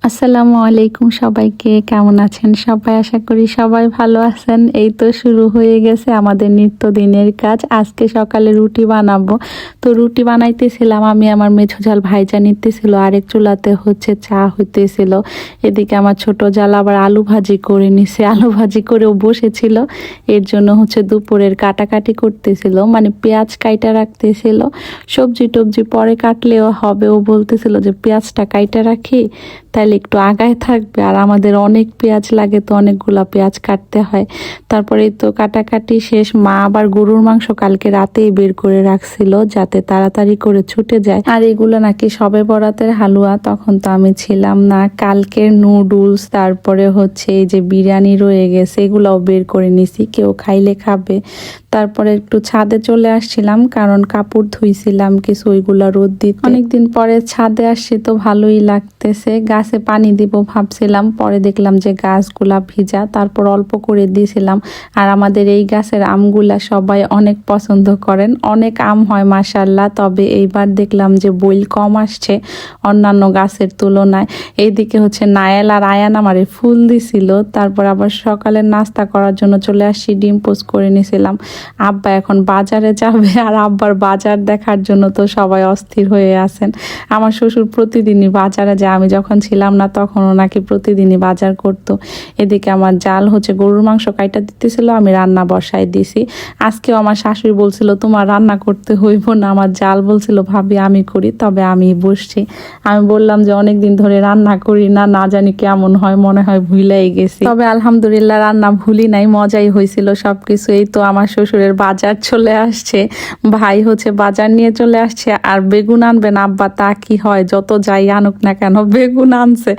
আসসালামু আলাইকুম সবাইকে, কেমন আছেন সবাই? আশা করি সবাই ভালো আছেন। এই তো শুরু হয়ে গেছে আমাদের নিত্যদিনের কাজ। আজকে সকালে রুটি বানাবো। তো রুটি বানাইতেছিলাম আমি, আমার মেঝো জাল ভাইজা নিতেছিল, আরেক চুলাতে হচ্ছে চা হইতেছিল। এদিকে আমার ছোট জাল আবার আলু ভাজি করে নিছে, আলু ভাজি করেও বসেছিল। এর জন্য হচ্ছে দুপুরের কাটাকাটি করতেছিল, মানে পেঁয়াজ কাইটা রাখতেছিল। সবজি টবজি পরে কাটলেও হবে, ও বলতেছিল যে পেঁয়াজটা কাইটা রাখি, তাহলে একটু আগায় থাকবে। আর আমাদের অনেক পেঁয়াজ লাগে, তো অনেকগুলা পেঁয়াজ কাটতে হয়। তারপরে তো কাটাকাটি শেষ। মা আবার গরুর মাংস কালকে রাতেই বের করে রাখছিল, যাতে তাড়াতাড়ি করে ছুটে যায়। আর এগুলো নাকি সবে বরাতের হালুয়া, তখন তো আমি ছিলাম না। কালকের নুডলস, তারপরে হচ্ছে এই যে বিরিয়ানি রয়ে গেছে, এগুলাও বের করে নিছি, কেউ খাইলে খাবে। তারপরে একটু ছাদে চলে আসছিলাম, কারণ কাপড় ধুইছিলাম কিছু, ওইগুলা রোদ দিতে। অনেকদিন পরে ছাদে আসছি, তো ভালোই লাগতেছে। গাছে পানি দিব ভাবছিলাম, পরে দেখলাম যে গাছগুলা ভিজা, তারপর অল্প করে দিয়েছিলাম। আর আমাদের এই গাছের আমগুলা সবাই অনেক পছন্দ করেন, অনেক আম হয় মাশাআল্লাহ। তবে এইবার দেখলাম যে বইল কম আসছে অন্যান্য গাছের তুলনায়। এইদিকে হচ্ছে নায়েল আর আয়ান আমারে ফুল দিছিল। তারপর আবার সকালের নাস্তা করার জন্য চলে আসছি, ডিম পোস্ট করে নিয়েছিলাম। আব্বা এখন বাজারে যাবে, আর আব্বার বাজার দেখার জন্য তো সবাই অস্থির হয়ে আছেন। আমার শ্বশুর প্রতিদিনই বাজারে যায়, আমি যখন ছিলাম না তখনও নাকি প্রতিদিনই বাজার করত। এদিকে আমার জাল হচ্ছে গরুর মাংস কাইটা দিতেছিল, আমি রান্না বসাই দিছি। আজকেও আমার শাশুড়ি বলছিল তোমার রান্না করতে হইব না, আমার জাল বলছিল ভাবি আমি করি, তবে আমি বসছি। আমি বললাম যে অনেক দিন ধরে রান্না করি না, না জানি কেমন হয়, মনে হয় ভুলেই গেছি। তবে আলহামদুলিল্লাহ রান্না ভুলি নাই, মজাই হয়েছিল সবকিছু। এই তো আমার শ্বশুরের বাজার চলে আসছে, ভাই হচ্ছে বাজার নিয়ে চলে আসছে। আর বেগুন আনবেন আব্বা, তা কি হয়, যত যাই আনুক না কেন বেগুন আনছে।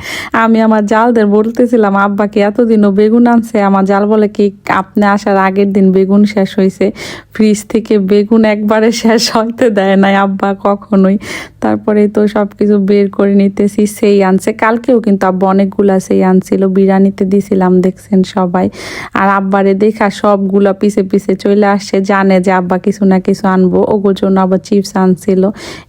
আমি আমার জালদের বলতেছিলাম আব্বাকে এতদিনও বেগুন আনছে, আমার জাল বলে কি আপনি আসার আগের দিন বেগুন শেষ হয়েছে, ফ্রিজ থেকে বেগুন একবারে শেষ হইতে দেয় নাই আব্বা কখনোই। তারপরে তো সব কিছু বের করে নিতেছি। সেই আনছে কালকেও, কিন্তু আব্বা অনেকগুলা সেই আনছিল, বিরিয়ানিতে দিছিলাম দেখছেন সবাই। আর আব্বারে দেখা সবগুলা পিছে পিছে চলে আসছে, জানে যে আব্বা কিছু না কিছু আনবো, ওগুলোর জন্য আবার চিপস আনছিল।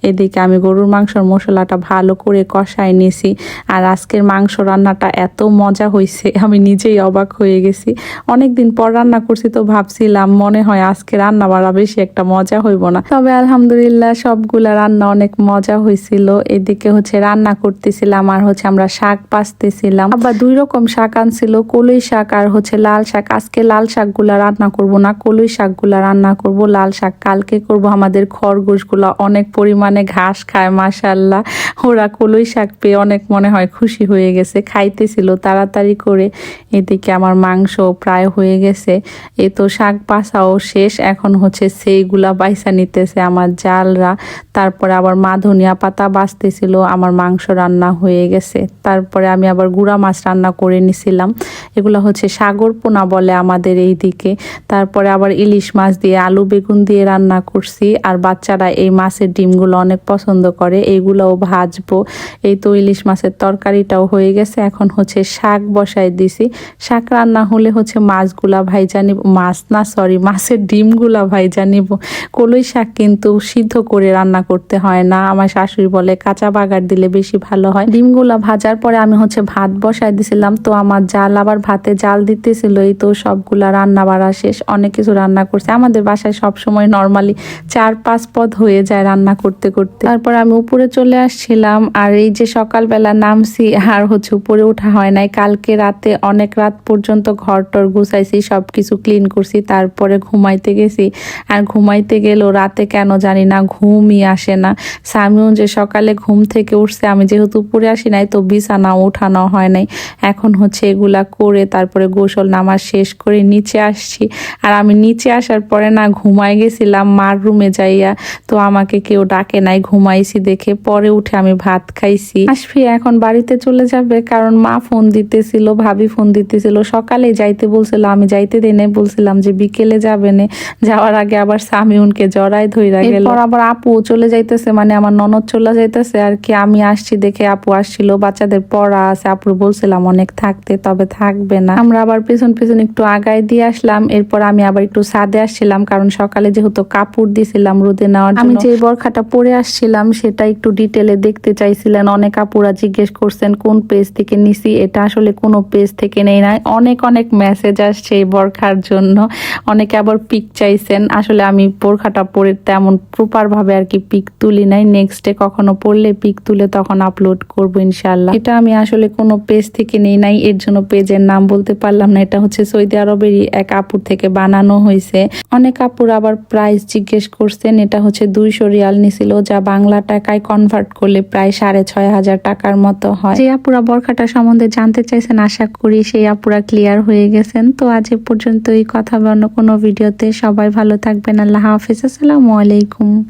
এদিকে আমি গরুর মাংসর মশলাটা ভালো করে কষাই নিয়েছি। আর আজকের মাংস রান্নাটা এত মজা হয়েছে, আমি নিজেই অবাক হয়ে গেছি। অনেকদিন পর রান্না করছি, তো ভাবছিলাম মনে হয় আজকে রান্না বাড়া বেশি একটা মজা হইব না, তবে আলহামদুলিল্লাহ সবগুলা রান্না অনেক মজা হয়েছিল। এদিকে হচ্ছে রান্না করতেছিলাম, আর হচ্ছে আমরা শাক পাচতেছিলাম। আবার 2 রকম শাক আনছিল, কলই শাক আর হচ্ছে লাল শাক। আজকে লাল শাকগুলা রান্না করব না, কলই শাকগুলা রান্না করব। লাল শাক কালকে করব। আমাদের খরগোশগুলা অনেক পরিমাণে ঘাস খায় মাশাআল্লাহ, ওরা কলই শাক পেয়ে অনেক মনে হয় খুশি হয়ে গেছে, খাইতেছিল তাড়াতাড়ি করে। এদিকে আমার মাংস প্রায় হয়ে গেছে। এই তো শাক বাছাও শেষ, এখন হচ্ছে সেইগুলা বাইসা নিতেছে আমার জালরা। তারপরে আবার মা ধনিয়া পাতা বাছতেছিল, আমার মাংস রান্না হয়ে গেছে। তারপরে আমি আবার গুঁড়া মাছ রান্না করে নিছিলাম, এগুলো হচ্ছে সাগর পোনা বলে আমাদের এই দিকে। তারপরে আবার ইলিশ মাছ দিয়ে আলু বেগুন দিয়ে রান্না করছি। আর বাচ্চারা এই মাছের ডিমগুলো অনেক পছন্দ করে, এইগুলোও ভাজবো। এই তো ইলিশ মাছের তরকারিটাও হয়ে গেছে, এখন হচ্ছে শাক বসাই দিছি। শাক রান্না হলে হচ্ছে মাছগুলা ভাইজা নিব, মাছ না সরি মাছের ডিমগুলা ভাইজা নিব। কলই শাক কিন্তু সিদ্ধ করে রান্না করতে হয় না, আমার শাশুড়ি বলে কাঁচা বাগার দিলে বেশি ভালো হয়। ডিমগুলা ভাজার পরে আমি হচ্ছে ভাত বসাই দিছিলাম, তো আমার জাল আবার ভাতে জাল দিতেছিল। এই তো সবগুলা রান্না বাড়া শেষ, অনেক কিছু রান্না করছে। আমাদের বাসায় সব সময় নর্মালি 4-5 পদ হয়ে যায় রান্না করতে করতে। তারপর আমি উপরে চলে আসছিলাম, আর এই যে সকালবেলা নামছি আর হচ্ছে উপরে ওঠা হয় নাই। কালকে রাতে অনেক রাত পর্যন্ত ঘর টর গুছাইছি, সবকিছু ক্লিন করছি, তারপরে ঘুমাইতে গেছি। আর ঘুমাইতে গেলেও রাতে কেন জানি না ঘুমই আসে না। সামিও যে সকালে ঘুম থেকে উঠছে, আমি যেহেতু উপরে আসি নাই, তো বিছানা উঠানো হয় নাই। এখন হচ্ছে এগুলা করে তারপরে গোসল নামাজ শেষ করে নিচে আসছি। আর আমি নিচে আসার পরে না ঘুমাই গেছিলাম মার রুমে যাইয়া, তো আমাকে কেউ ডাকে নাই, ঘুমাইছি দেখে। পরে উঠে আমি ভাত খাইছি। আসফি এখন বাড়িতে চলে যাবে, কারণ মা ফোন দিতেছিল, ভাবি ফোন দিতেছিল, সকালে যাইতে বলছিল, আমি যাইতে দিই নাই, বলছিলাম যে বিকেলে যাবে না। যাওয়ার আগে আবার সামিউনকে জড়াই ধইরা গেল। এরপর আবার আপু চলে যাইতেছে, মানে আমার ননদ চলে যাইতেছে আর কি। আমি আসছি দেখে আপু আসছিল, বাচ্চাদের পড়া আছে, আপুর বলছিলাম অনেক থাকতে, তবে থাকবে না। আমরা আবার পেছন পেছন একটু আগায় দিয়ে আসলাম। এরপর আমি আবার একটু ছাদে আসছিলাম, কারণ সকালে যেহেতু কাপড় দিছিলাম রোদে নেওয়ার জন্য। আমি যে বরখাটা পরে আসছিলাম সেটা একটু ডিটেলে দেখতে চাইছিলেন। অনেক আপুরা জিজ্ঞেস করছেন কোন পেজ থেকে নিছি। এটা আসলে কোনো পেজ থেকে নেই নাই, অনেক অনেক মেসেজ আসছে এই বরখার জন্য। অনেকে আবার পিক চাইছেন। আসলে আমি বোরখাটা পরে তেমন প্রপার ভাবে আর কি পিক তুলি নাই। নেক্সট ডে কখনো পরলে পিক তুলে তখন আপলোড করবো ইনশাল্লাহ। এটা আমি আসলে কোনো পেজ থেকে নেই নাই, এর জন্য পেজের নাম বলতে পারলাম না। এটা হচ্ছে সৌদি আরবেরই এক আপুর থেকে বানানো হয়েছে। অনেক আপুর আবার প্রাইস জিজ্ঞেস করছেন। এটা হচ্ছে 200 রিয়াল নিছিল, যা বাংলা টাকায় কনভার্ট করলে প্রায় 6,500 টাকার মতো হয়। যে আপুরা বরখাটা সম্বন্ধে জানতে চাইছেন আশা করি সেই আপুরা ক্লিয়ার হয়ে গেছেন। তো আজ এ পর্যন্তই, কথা বন্য কোনো ভিডিওতে। সবাই ভালো থাকবেন। আল্লাহ হাফেজ। আসসালামু আলাইকুম।